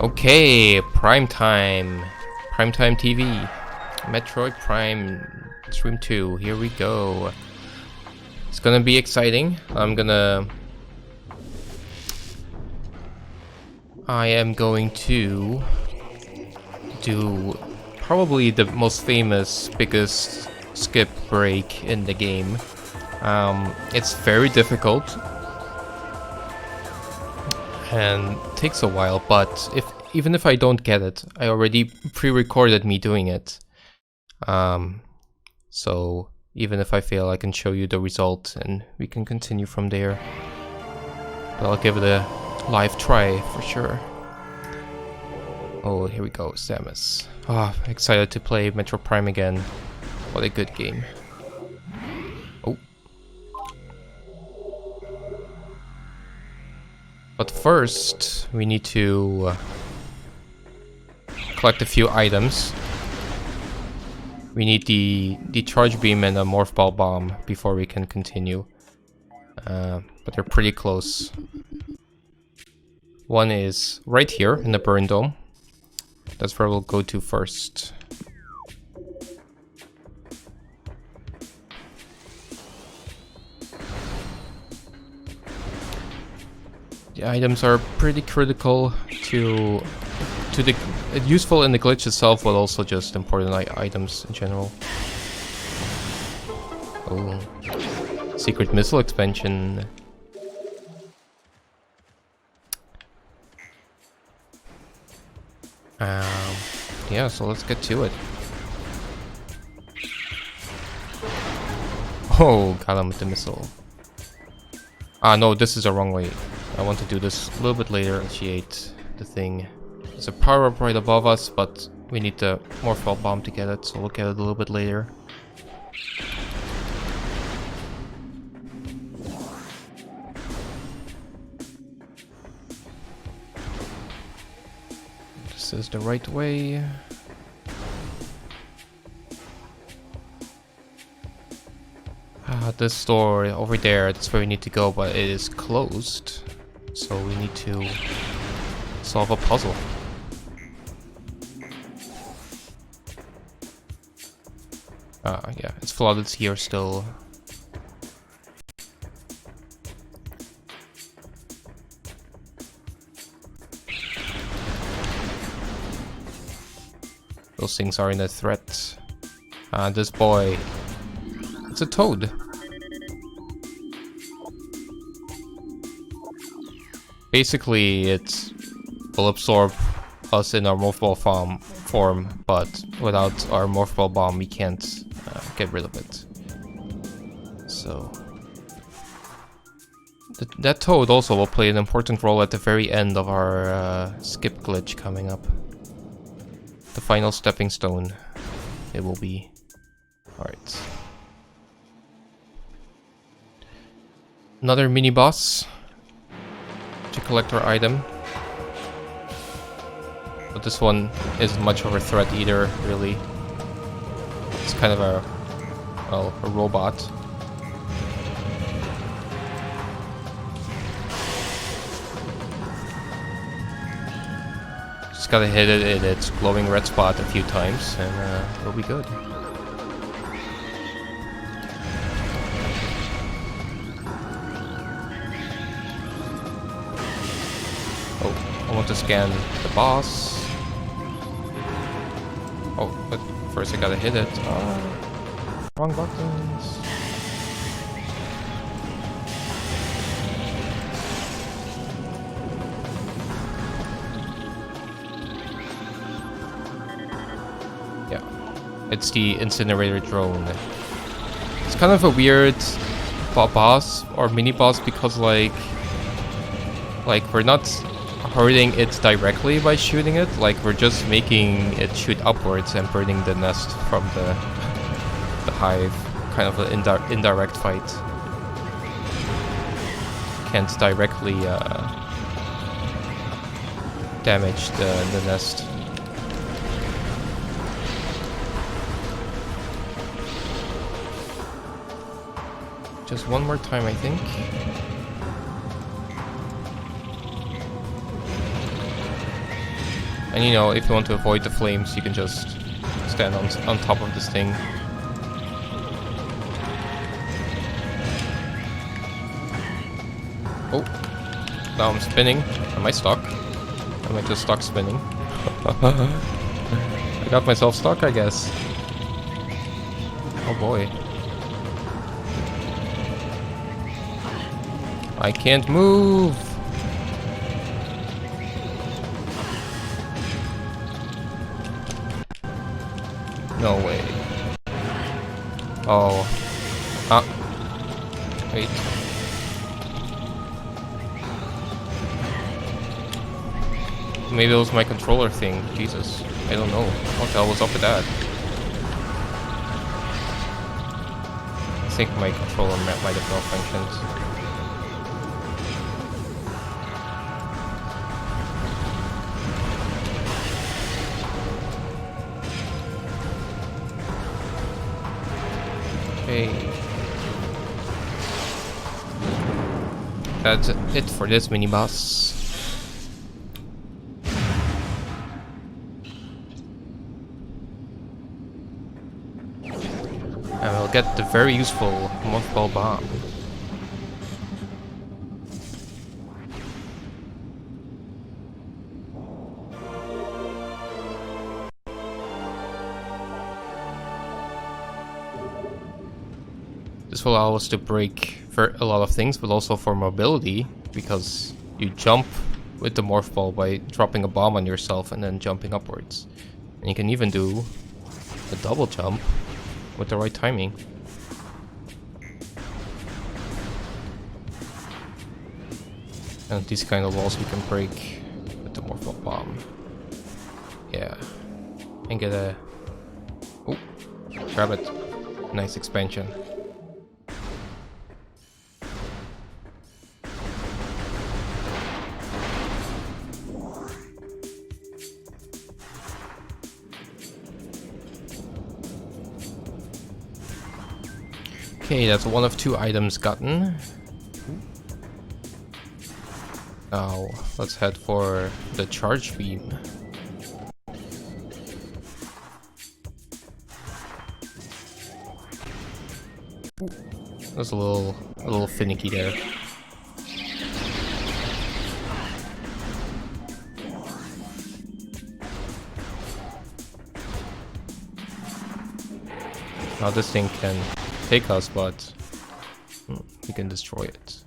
Okay, prime time. Primetime TV. Metroid Prime Stream 2. Here we go. It's gonna be exciting. I am going to do probably the most famous, biggest skip break in the game. It's very difficult and takes a while, but even if I don't get it, I already pre-recorded me doing it. So even if I fail, I can show you the result and we can continue from there. But I'll give it a live try for sure. Oh, here we go, Samus. Ah, excited to play Metroid Prime again. What a good game. Oh. But first, we need to collect a few items. We need the charge beam and a Morph Ball Bomb before we can continue. But they're pretty close. One is right here in the burn dome. That's where we'll go to first. The items are pretty critical to the useful in the glitch itself, but also just important items in general. Oh, secret missile expansion. Yeah, so let's get to it. Oh, got him with the missile. Ah, no, this is the wrong way. I want to do this a little bit later. Initiate the thing. There's a power up right above us, but we need the Morph Ball Bomb to get it, so we'll get it a little bit later. This is the right way. This door over there, that's where we need to go, but it is closed. So we need to solve a puzzle. Yeah, it's flooded here still. Those things are in a threat. This boy, it's a toad. Basically, it will absorb us in our Morph Ball form, but without our Morph Ball Bomb, we can't get rid of it. So that toad also will play an important role at the very end of our skip glitch coming up. The final stepping stone, it will be. Alright. Another mini boss to collect our item. But this one isn't much of a threat either, really. It's kind of a robot. Just gotta hit it in its glowing red spot a few times and we'll be good. Oh, I want to scan the boss. Oh, but first I gotta hit it. Wrong buttons. Yeah, it's the incinerator drone. It's kind of a weird boss or mini boss because like we're not hurting it directly by shooting it, like we're just making it shoot upwards and burning the nest from the hive. Kind of an indirect fight. Can't directly damage the nest. Just one more time, I think. And you know, if you want to avoid the flames, you can just stand on top of this thing. Oh, now I'm spinning. Am I stuck? Am I just stuck spinning? I got myself stuck, I guess. Oh boy. I can't move! No way. Oh. Ah. Wait. Maybe it was my controller thing. Jesus. I don't know. What the hell was up with that? I think my controller might have malfunctioned. Okay. That's it for this mini boss. And we'll get the very useful Morph Ball Bomb. This will allow us to break for a lot of things, but also for mobility, because you jump with the Morph Ball by dropping a bomb on yourself and then jumping upwards. And you can even do a double jump with the right timing. And these kind of walls we can break with the Morph Ball Bomb. Yeah. And get a... Oh, grab it. Nice expansion. Okay, that's one of 2 items gotten. Now, let's head for the charge beam. That's a little finicky there. Now this thing can take us, but we can destroy it.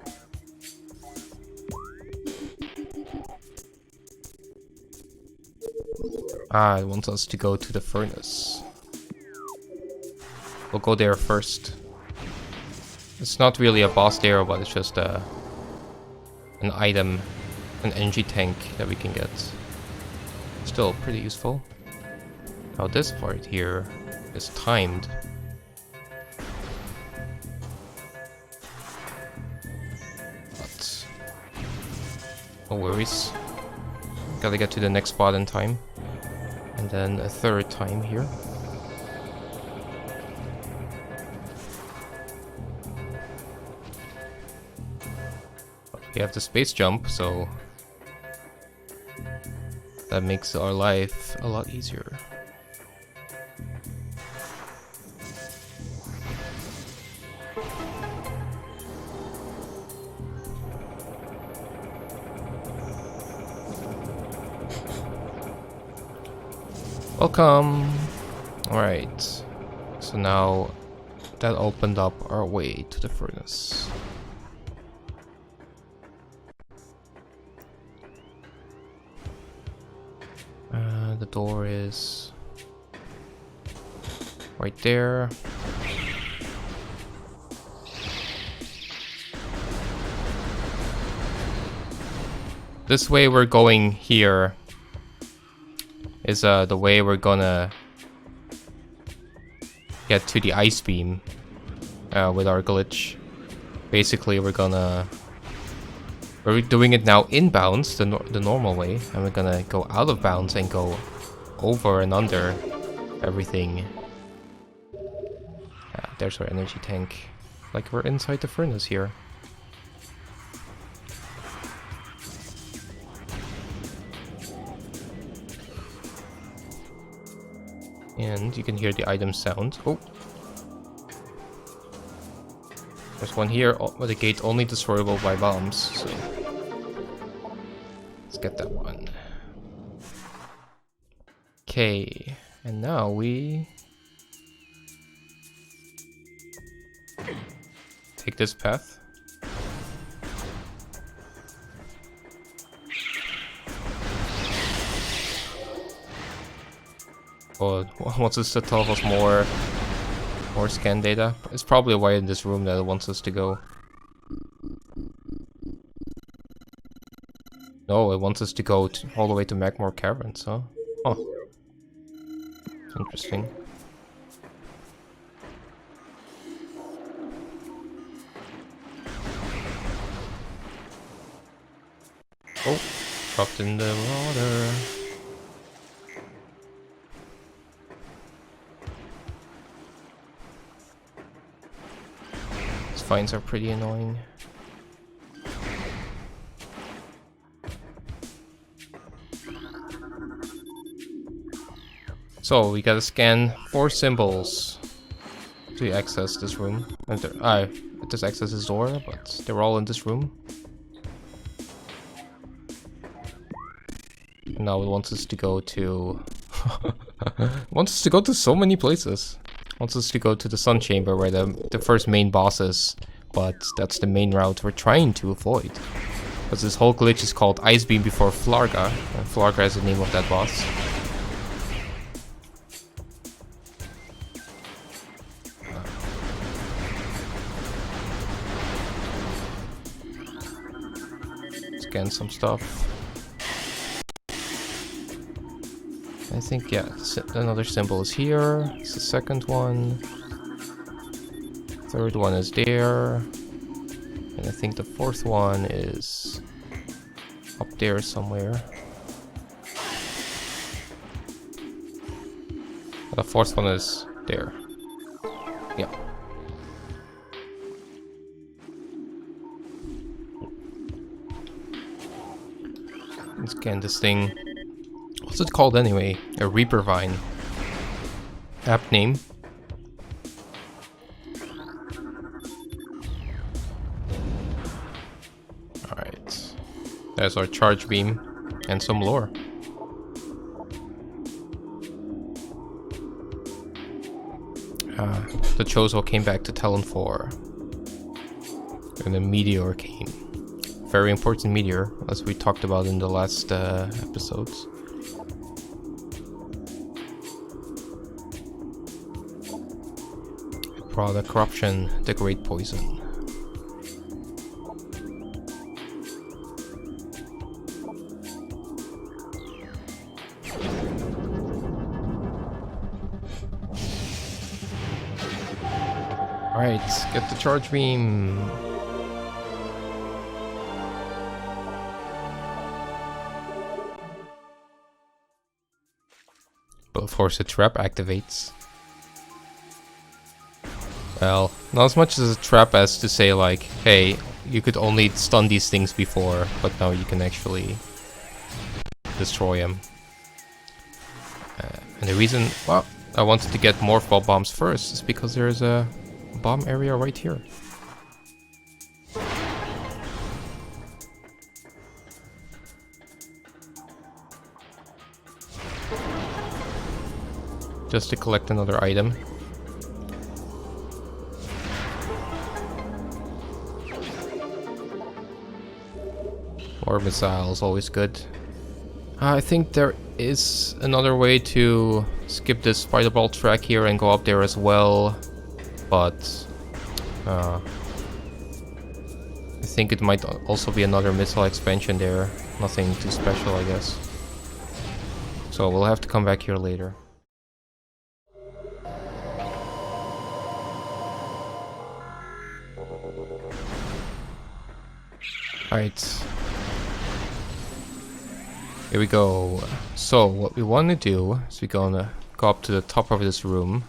Ah, it wants us to go to the furnace. We'll go there first. It's not really a boss there, but it's just an item, an energy tank that we can get. Still pretty useful. Now this part here is timed. No worries. Gotta get to the next spot in time. And then a third time here. We have the space jump, so that makes our life a lot easier. Welcome! Alright, so now that opened up our way to the furnace. The door is right there. This way we're going here is the way we're gonna get to the ice beam with our glitch. Basically, we're doing it now inbounds, the normal way, and we're gonna go out of bounds and go over and under everything. There's our energy tank. Like we're inside the furnace here. And you can hear the item sound. Oh! There's one here, but the gate only destroyable by bombs, so... Let's get that one. Okay, and now we... take this path. Oh, it wants us to tell us more scan data. It's probably a way in this room that it wants us to go. No, it wants us to go all the way to Magmore Caverns, huh? Oh. Interesting. Oh, dropped in the water. These vines are pretty annoying. So we gotta scan 4 symbols to access this room. Just access this door, but they're all in this room. And now it wants us to go to... wants us to go to so many places. Wants us to go to the Sun Chamber where the first main boss is. But that's the main route we're trying to avoid. Because this whole glitch is called Beam Before Flaahgra. And Flaahgra is the name of that boss. Scan some stuff. I think, yeah, another symbol is here. It's the second one. Third one is there. And I think the fourth one is up there somewhere. The fourth one is there. Yeah. Let's scan this thing. What's it called anyway? A Reaper Vine. App name. Alright. There's our charge beam and some lore. The Chozo came back to Talon 4. And a meteor came. Very important meteor, as we talked about in the last episodes. It brought the corruption, the great poison. Alright, get the charge beam. But of course the trap activates. Well, not as much as a trap as to say like, hey, you could only stun these things before, but now you can actually destroy them. And the reason, well, I wanted to get Morph Ball Bombs first is because there's a bomb area right here. Just to collect another item. More missiles, always good. I think there is another way to skip this spider ball track here and go up there as well. But I think it might also be another missile expansion there. Nothing too special, I guess. So we'll have to come back here later. Alright. Here we go. So what we want to do is we're gonna go up to the top of this room.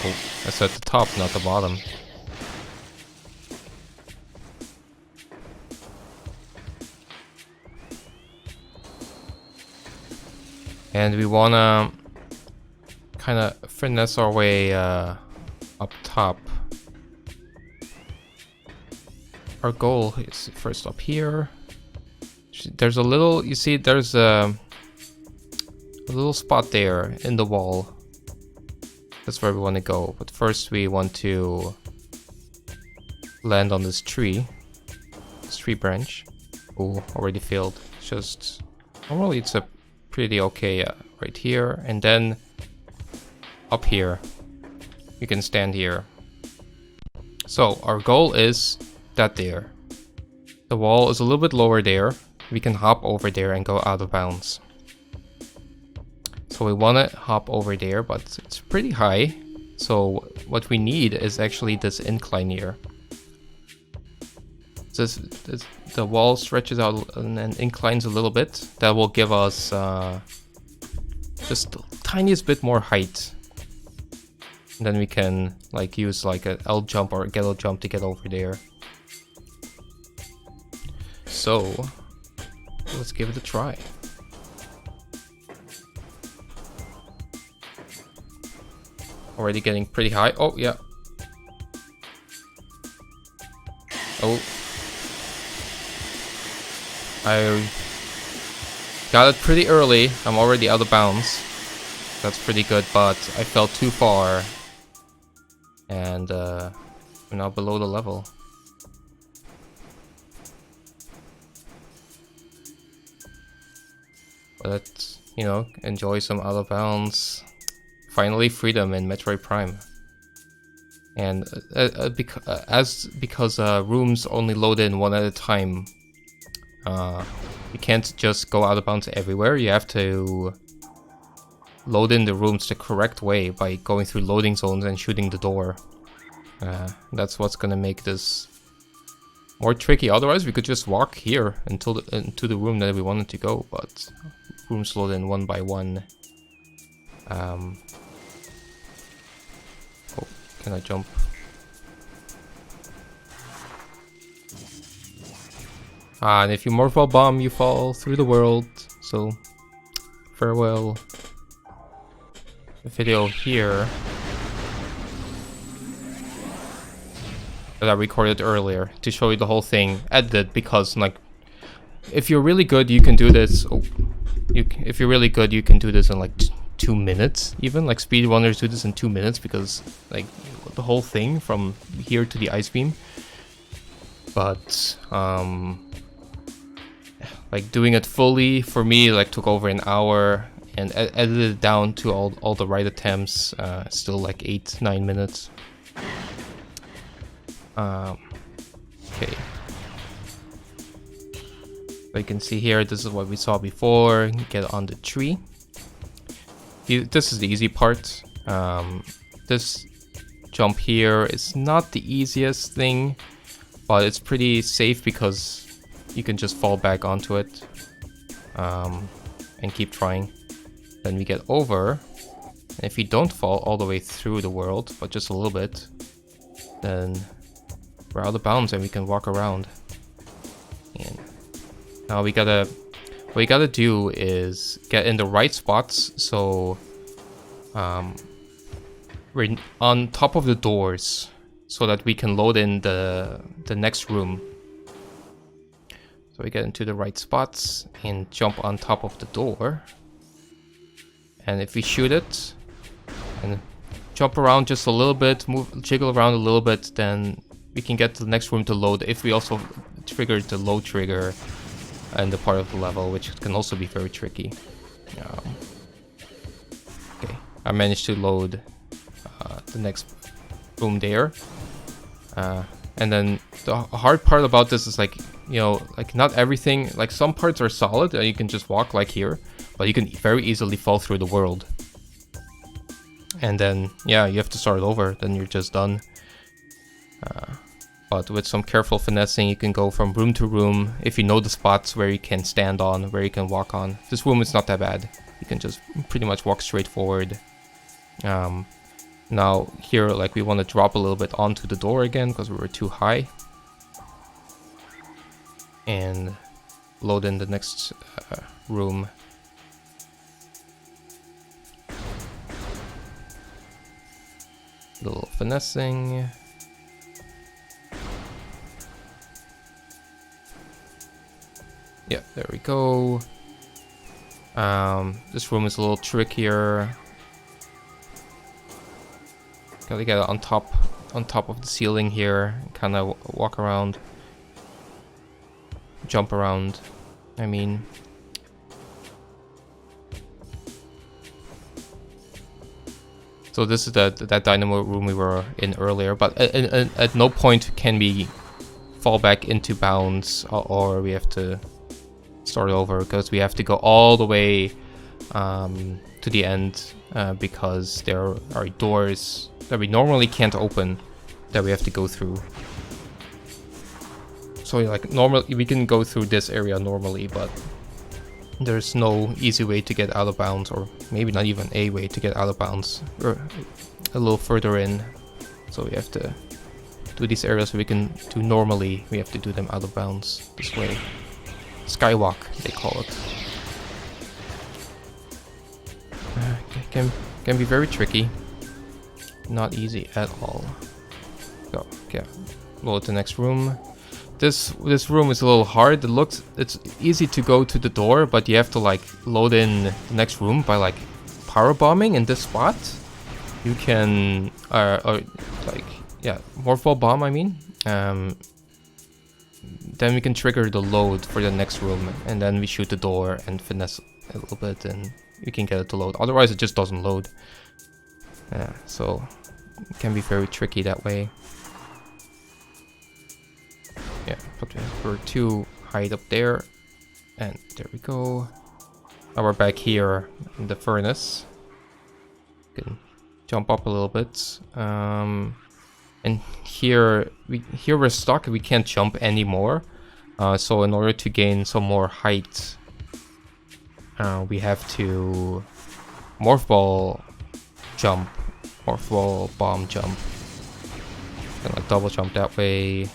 Oh, that's at the top, not the bottom. And we wanna kind of finesse our way up top. Our goal is first up here. There's a little, you see, there's a little spot there in the wall. That's where we want to go. But first we want to land on this tree branch. Oh, already failed. Just normally it's a pretty okay right here, and then up here you can stand here. So our goal is that there. The wall is a little bit lower there. We can hop over there and go out of bounds. So we want to hop over there, but it's pretty high. So what we need is actually this incline here. The wall stretches out and then inclines a little bit. That will give us just the tiniest bit more height. And then we can like use like an L jump or a Ghetto jump to get over there. So let's give it a try. Already getting pretty high. Oh yeah. Oh. I got it pretty early. I'm already out of bounds. That's pretty good, but I fell too far. And we're now below the level. But let's, you know, enjoy some out of bounds. Finally freedom in Metroid Prime. And because rooms only load in one at a time, you can't just go out of bounds everywhere. You have to load in the rooms the correct way by going through loading zones and shooting the door. That's what's gonna make this more tricky. Otherwise, we could just walk here into the room that we wanted to go, but rooms load in one by one. Oh, can I jump? And if you Morph Ball Bomb, you fall through the world. So, farewell. The video here that I recorded earlier to show you the whole thing edited, because like if you're really good you can do this. If you're really good you can do this in like 2 minutes, even like speedrunners do this in 2 minutes, because like the whole thing from here to the ice beam. But like doing it fully for me like took over an hour, and edited it down to all the right attempts, still like 8-9 minutes. Okay. So you can see here, this is what we saw before. Get on the tree. This is the easy part. This jump here is not the easiest thing, but it's pretty safe because you can just fall back onto it and keep trying. Then we get over, and if you don't fall all the way through the world, but just a little bit, then we're out of bounds and we can walk around. And now what we gotta do is get in the right spots, so we're on top of the doors so that we can load in the next room. So we get into the right spots and jump on top of the door. And if we shoot it and jump around just a little bit, jiggle around a little bit, then we can get to the next room to load if we also trigger the load trigger and the part of the level, which can also be very tricky. Okay, I managed to load the next room there. And then the hard part about this is like, you know, like not everything, like some parts are solid and you can just walk like here, but you can very easily fall through the world. And then, yeah, you have to start over, then you're just done. But with some careful finessing, you can go from room to room if you know the spots where you can stand on, where you can walk on. This room is not that bad. You can just pretty much walk straight forward. Now here, like we want to drop a little bit onto the door again because we were too high. And load in the next room. Little finessing. Yeah, there we go. This room is a little trickier. Gotta get on top of the ceiling here. Kind of walk around, jump around. I mean. So this is that dynamo room we were in earlier, but at no point can we fall back into bounds, or we have to start over, because we have to go all the way to the end, because there are doors that we normally can't open that we have to go through. So like normally we can go through this area normally, but there's no easy way to get out of bounds, or maybe not even a way to get out of bounds. We're a little further in, so we have to do these areas we can do normally. We have to do them out of bounds this way. Skywalk, they call it. Can be very tricky. Not easy at all. Go, yeah. Load the next room. This room is a little hard. It's easy to go to the door, but you have to like load in the next room by like power bombing in this spot. You can or like, yeah, Morph Ball Bomb, I mean. Then we can trigger the load for the next room, and then we shoot the door and finesse a little bit, and we can get it to load. Otherwise, it just doesn't load. Yeah, so it can be very tricky that way. Yeah, but we're too high up there, and there we go. Now we're back here in the furnace. Can jump up a little bit, and here we're stuck. We can't jump anymore. So in order to gain some more height, we have to Morph Ball jump, Morph Ball Bomb jump, and like double jump that way.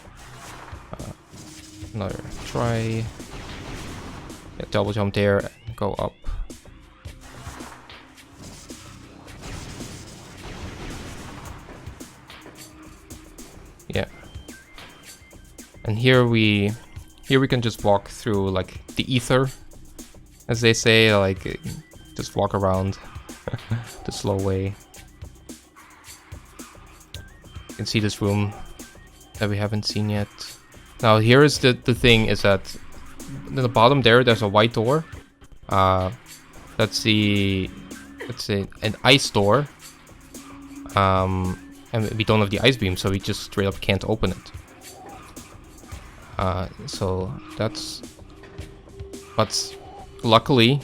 Another try. Yeah, double jump there and go up. Yeah. And here we can just walk through like the ether, as they say, like just walk around the slow way. You can see this room that we haven't seen yet. Now here is the thing is that in the bottom there's a white door. That's an ice door. And we don't have the ice beam, so we just straight up can't open it. So that's... But luckily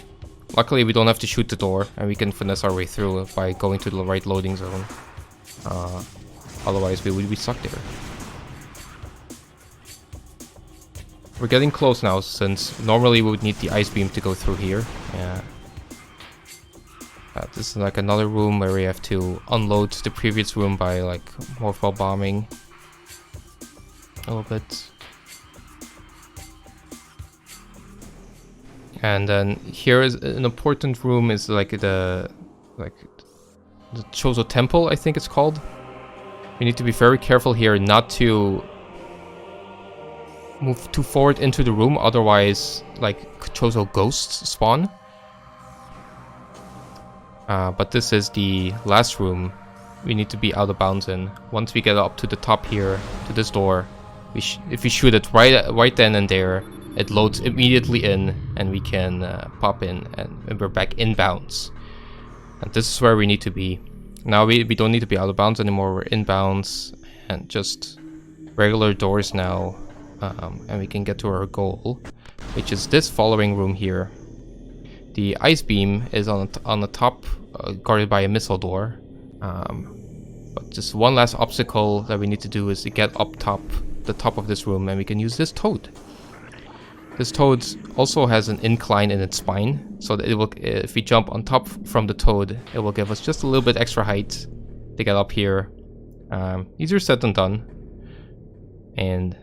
we don't have to shoot the door, and we can finesse our way through by going to the right loading zone. Otherwise we would be stuck there. We're getting close now, since normally we would need the ice beam to go through here. Yeah. This is like another room where we have to unload the previous room by like Morph Ball bombing a little bit. And then here is an important room, is like the Chozo temple, I think it's called. We need to be very careful here not to move too forward into the room, otherwise like Chozo ghosts spawn. But this is the last room we need to be out of bounds in. Once we get up to the top here, to this door, if we shoot it right then and there, it loads immediately in, and we can pop in, and we're back in bounds. And this is where we need to be. Now we don't need to be out of bounds anymore, we're in bounds, and just regular doors now. And we can get to our goal, which is this following room here. The ice beam is on the top, guarded by a missile door. But just one last obstacle that we need to do is to get up top, the top of this room, and we can use this toad. This toad also has an incline in its spine, so that it will, if we jump on top from the toad, it will give us just a little bit extra height to get up here. Easier said than done. And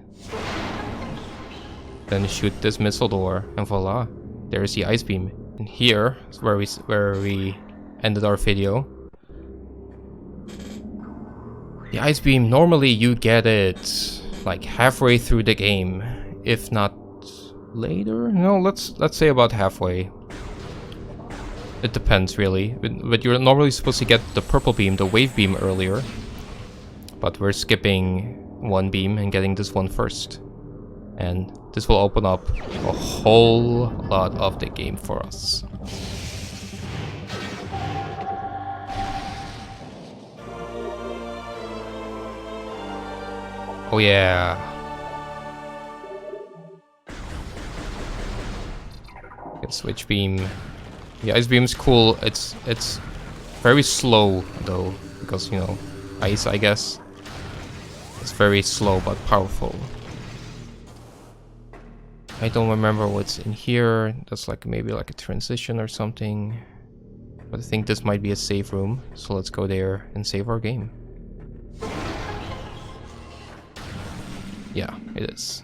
then shoot this missile door, and voila, there's the ice beam. And here is where we ended our video. The Ice Beam, normally you get it like halfway through the game, if not later. No, let's say about halfway. It depends really, but you're normally supposed to get the purple beam, the wave beam, earlier. But we're skipping one beam and getting this one first. And this will open up a whole lot of the game for us. Oh yeah. Get switch beam. The ice beam is cool. It's very slow though, because you know, ice, I guess. It's very slow but powerful. I don't remember what's in here. That's like maybe like a transition or something. But I think this might be a save room, so let's go there and save our game. Yeah, it is.